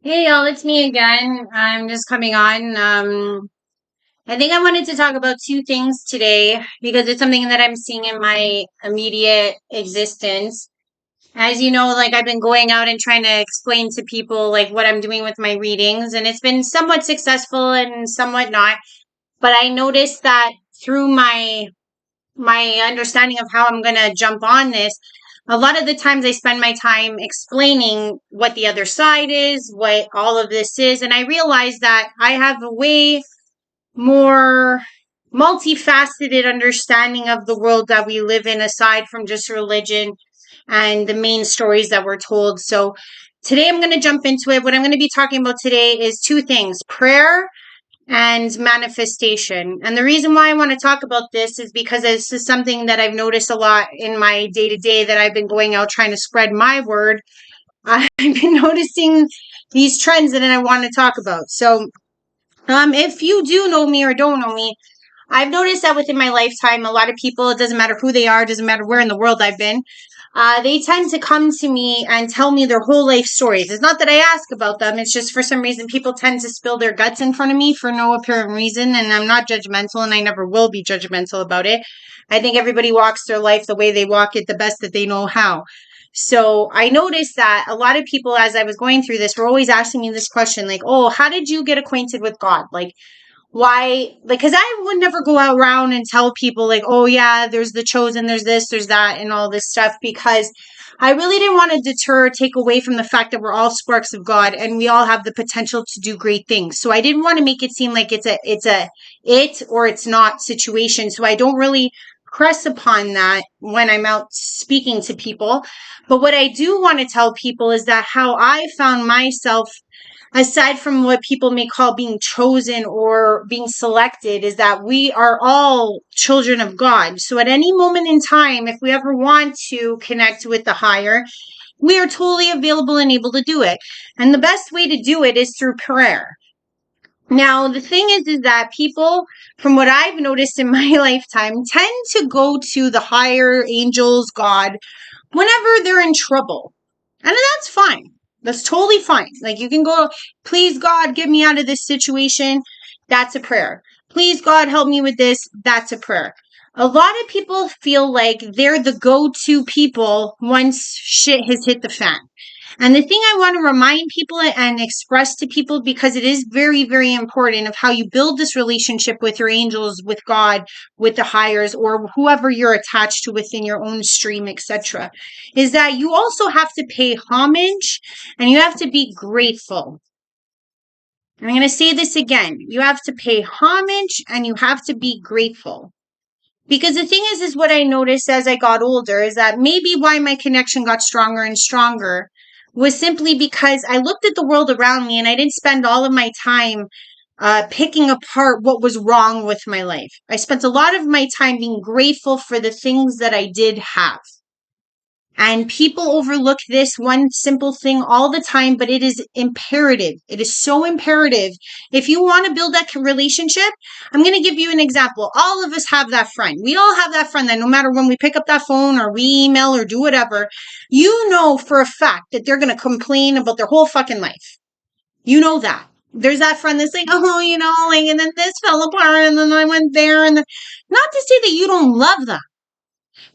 Hey y'all, it's me again. I'm just coming on. I think I wanted to talk about two things today because it's something that I'm seeing in my immediate existence. As you know, like I've been going out and trying to explain to people like what I'm doing with my readings, and it's been somewhat successful and somewhat not. But I noticed that through my understanding of how I'm going to jump on this, a lot of the times I spend my time explaining what the other side is, what all of this is. And I realize that I have a way more multifaceted understanding of the world that we live in, aside from just religion and the main stories that we're told. So today I'm going to jump into it. What I'm going to be talking about today is two things: prayer and manifestation. And the reason why I want to talk about this is because this is something that I've noticed a lot in my day to day that I've been going out trying to spread my word. I've been noticing these trends that I want to talk about. So, if you do know me or don't know me, I've noticed that within my lifetime, a lot of people, it doesn't matter who they are, it doesn't matter where in the world I've been, they tend to come to me and tell me their whole life stories. It's not that I ask about them. It's just for some reason people tend to spill their guts in front of me for no apparent reason. And I'm not judgmental and I never will be judgmental about it. I think everybody walks their life the way they walk it the best that they know how. So I noticed that a lot of people, as I was going through this, were always asking me this question, like, oh, how did you get acquainted with God? Like, why, like, because I would never go out around and tell people like, oh yeah, there's the chosen, there's this, there's that, and all this stuff, because I really didn't want to deter or take away from the fact that we're all sparks of God and we all have the potential to do great things. So I didn't want to make it seem like it's or it's not situation. So I don't really press upon that when I'm out speaking to people. But what I do want to tell people is that how I found myself, aside from what people may call being chosen or being selected, is that we are all children of God. So at any moment in time, if we ever want to connect with the higher, we are totally available and able to do it. And the best way to do it is through prayer. Now, the thing is that people, from what I've noticed in my lifetime, tend to go to the higher angels, God, whenever they're in trouble. And that's fine. That's totally fine. Like, you can go, please, God, get me out of this situation. That's a prayer. Please, God, help me with this. That's a prayer. A lot of people feel like they're the go-to people once shit has hit the fan. And the thing I want to remind people and express to people, because it is very, very important, of how you build this relationship with your angels, with God, with the higher, or whoever you're attached to within your own stream, etc., is that you also have to pay homage and you have to be grateful. I'm going to say this again. You have to pay homage and you have to be grateful. Because the thing is what I noticed as I got older is that maybe why my connection got stronger and stronger was simply because I looked at the world around me and I didn't spend all of my time picking apart what was wrong with my life. I spent a lot of my time being grateful for the things that I did have. And people overlook this one simple thing all the time, but it is imperative. It is so imperative. If you want to build that relationship, I'm going to give you an example. All of us have that friend. We all have that friend that no matter when we pick up that phone or we email or do whatever, you know for a fact that they're going to complain about their whole fucking life. You know that. There's that friend that's like, oh, like, and then this fell apart and then I went there. And then, not to say that you don't love them.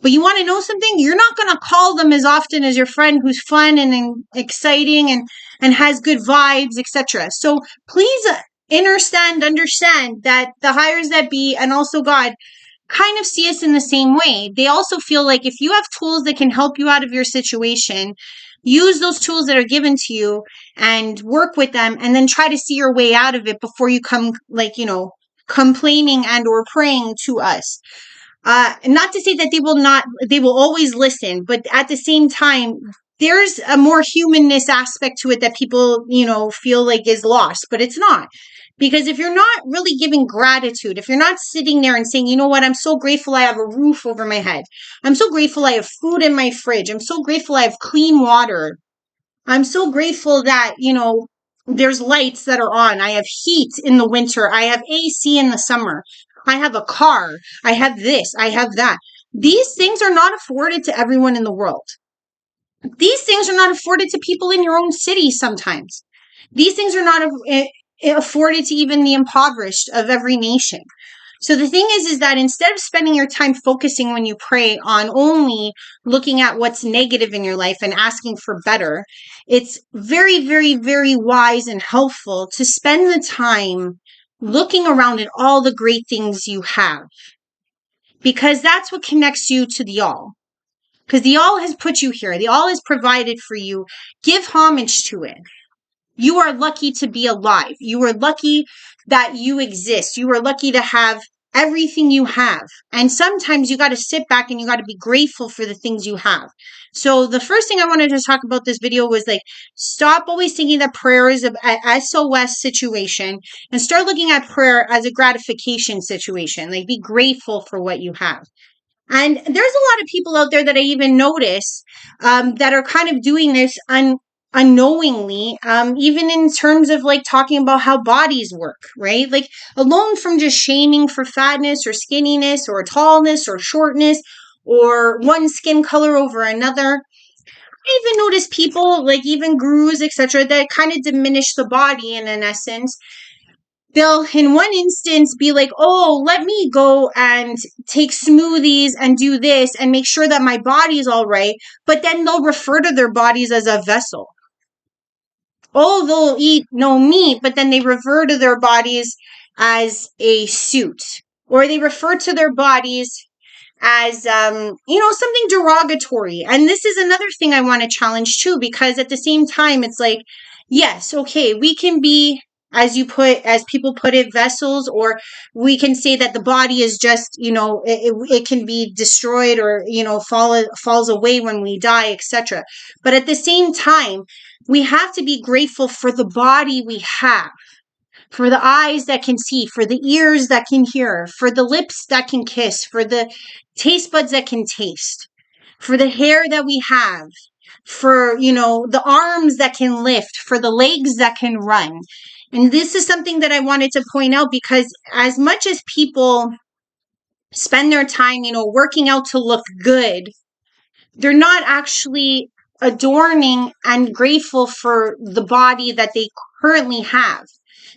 But you want to know something? You're not going to call them as often as your friend who's fun and exciting and has good vibes, etc. So please understand that the higher that be and also God kind of see us in the same way. They also feel like if you have tools that can help you out of your situation, use those tools that are given to you and work with them and then try to see your way out of it before you come, like, complaining and or praying to us. Not to say that they will always listen, but at the same time, there's a more humanness aspect to it that people, feel like is lost, but it's not. Because if you're not really giving gratitude, if you're not sitting there and saying, you know what, I'm so grateful I have a roof over my head. I'm so grateful I have food in my fridge. I'm so grateful I have clean water. I'm so grateful that, there's lights that are on. I have heat in the winter. I have AC in the summer. I have a car. I have this. I have that. These things are not afforded to everyone in the world. These things are not afforded to people in your own city sometimes. These things are not afforded to even the impoverished of every nation. So the thing is that instead of spending your time focusing when you pray on only looking at what's negative in your life and asking for better, it's very, very, very wise and helpful to spend the time looking around at all the great things you have, because that's what connects you to the all. Because the all has put you here. The all has provided for you. Give homage to it. You are lucky to be alive. You are lucky that you exist. You are lucky to have everything you have. And sometimes you got to sit back and you got to be grateful for the things you have. So the first thing I wanted to talk about this video was like, stop always thinking that prayer is an SOS situation and start looking at prayer as a gratification situation. Like, be grateful for what you have. And there's a lot of people out there that I even notice that are kind of doing this unknowingly, even in terms of like talking about how bodies work, right? Like, alone from just shaming for fatness or skinniness or tallness or shortness or one skin color over another. I even notice people, like even gurus, etc., that kind of diminish the body in an essence. They'll, in one instance, be like, oh, let me go and take smoothies and do this and make sure that my body's all right. But then they'll refer to their bodies as a vessel. Oh, they'll eat no meat, but then they refer to their bodies as a suit. Or they refer to their bodies as something derogatory. And this is another thing I want to challenge too, because at the same time it's like, yes, okay, we can be, as people put it, vessels, or we can say that the body is just, it can be destroyed or falls away when we die, etc. But at the same time, we have to be grateful for the body we have, for the eyes that can see, for the ears that can hear, for the lips that can kiss, for the taste buds that can taste, for the hair that we have, for, the arms that can lift, for the legs that can run. And this is something that I wanted to point out, because as much as people spend their time, working out to look good, they're not actually adorning and grateful for the body that they currently have.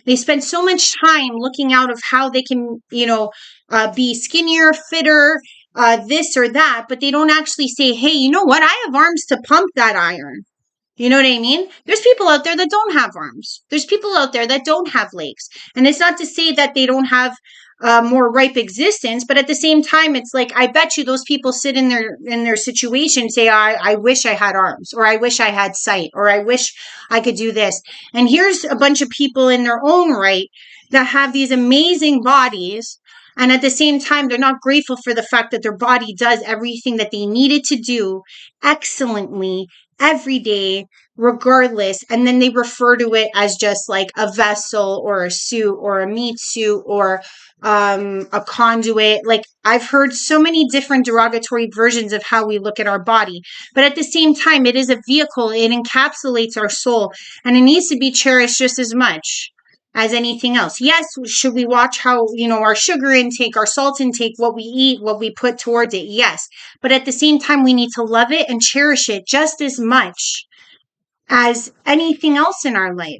They spend so much time looking out of how they can, be skinnier, fitter, this or that, but they don't actually say, hey, you know what? I have arms to pump that iron. You know what I mean? There's people out there that don't have arms. There's people out there that don't have legs. And it's not to say that they don't have more ripe existence, but at the same time, it's like, I bet you those people sit in their situation, say, I wish I had arms, or I wish I had sight, or I wish I could do this. And here's a bunch of people in their own right that have these amazing bodies. And at the same time, they're not grateful for the fact that their body does everything that they needed to do excellently every day, regardless. And then they refer to it as just like a vessel or a suit or a meat suit or a conduit. Like, I've heard so many different derogatory versions of how we look at our body. But at the same time, it is a vehicle. It encapsulates our soul, and it needs to be cherished just as much as anything else. Yes, should we watch how, our sugar intake, our salt intake, what we eat, what we put towards it? Yes. But at the same time, we need to love it and cherish it just as much as anything else in our life.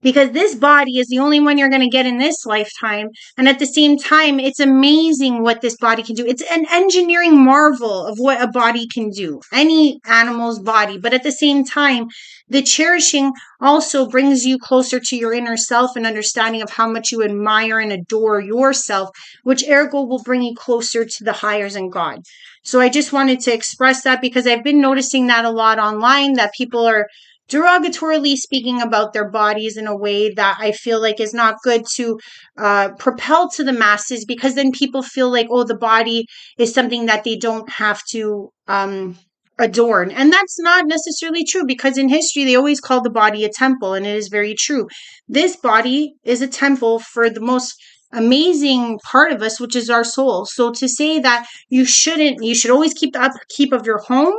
Because this body is the only one you're going to get in this lifetime. And at the same time, it's amazing what this body can do. It's an engineering marvel of what a body can do, any animal's body. But at the same time, the cherishing also brings you closer to your inner self and understanding of how much you admire and adore yourself, which ergo will bring you closer to the highers and God. So I just wanted to express that, because I've been noticing that a lot online, that people are derogatorily speaking about their bodies in a way that I feel like is not good to propel to the masses, because then people feel like, oh, the body is something that they don't have to adorn. And that's not necessarily true, because in history, they always called the body a temple, and it is very true. This body is a temple for the most amazing part of us, which is our soul. So to say that you should always keep the upkeep of your home,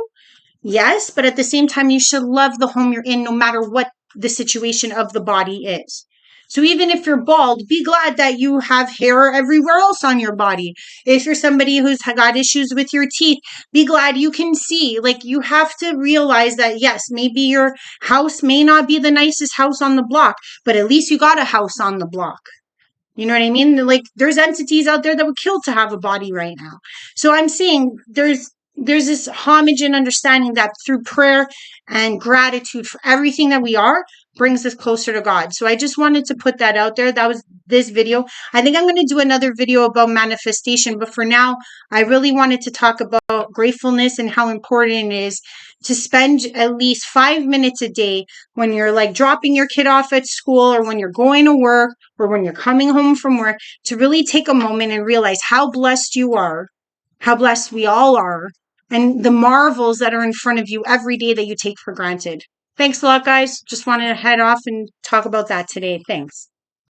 yes, but at the same time, you should love the home you're in, no matter what the situation of the body is. So even if you're bald, be glad that you have hair everywhere else on your body. If you're somebody who's got issues with your teeth, be glad you can see. Like, you have to realize that, yes, maybe your house may not be the nicest house on the block, but at least you got a house on the block. You know what I mean? Like, there's entities out there that would kill to have a body right now. So I'm saying there's this homage and understanding that through prayer and gratitude for everything that we are brings us closer to God. So I just wanted to put that out there. That was this video. I think I'm going to do another video about manifestation, but for now, I really wanted to talk about gratefulness and how important it is to spend at least 5 minutes a day when you're like dropping your kid off at school, or when you're going to work, or when you're coming home from work, to really take a moment and realize how blessed you are, how blessed we all are, and the marvels that are in front of you every day that you take for granted. Thanks a lot, guys. Just wanted to head off and talk about that today. Thanks.